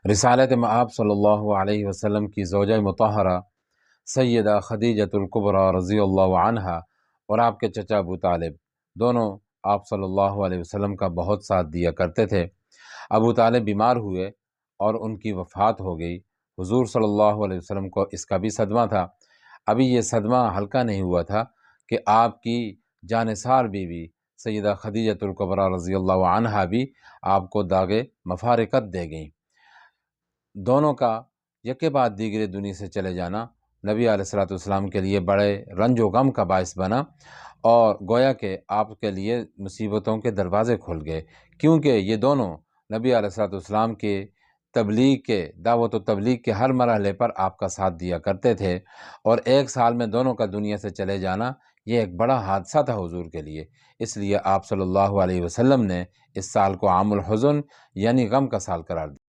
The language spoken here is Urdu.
رسالت مآب صلی اللہ علیہ وسلم کی زوجہ مطہرہ سیدہ خدیجۃ الکبریٰ رضی اللہ عنہا اور آپ کے چچا ابو طالب دونوں آپ صلی اللہ علیہ وسلم کا بہت ساتھ دیا کرتے تھے۔ ابو طالب بیمار ہوئے اور ان کی وفات ہو گئی۔ حضور صلی اللہ علیہ وسلم کو اس کا بھی صدمہ تھا۔ ابھی یہ صدمہ ہلکا نہیں ہوا تھا کہ آپ کی جانثار بیوی سیدہ خدیجۃ الکبریٰ رضی اللہ عنہا بھی آپ کو داغِ مفارقت دے گئیں۔ دونوں کا یکے بعد دیگرے دنیا سے چلے جانا نبی علیہ الصلوۃ والسلام کے لیے بڑے رنج و غم کا باعث بنا، اور گویا کہ آپ کے لیے مصیبتوں کے دروازے کھل گئے، کیونکہ یہ دونوں نبی علیہ الصلوۃ والسلام کے تبلیغ کے دعوت و تبلیغ کے ہر مرحلے پر آپ کا ساتھ دیا کرتے تھے، اور ایک سال میں دونوں کا دنیا سے چلے جانا یہ ایک بڑا حادثہ تھا حضور کے لیے۔ اس لیے آپ صلی اللہ علیہ وسلم نے اس سال کو عام الحزن یعنی غم کا سال قرار دیا۔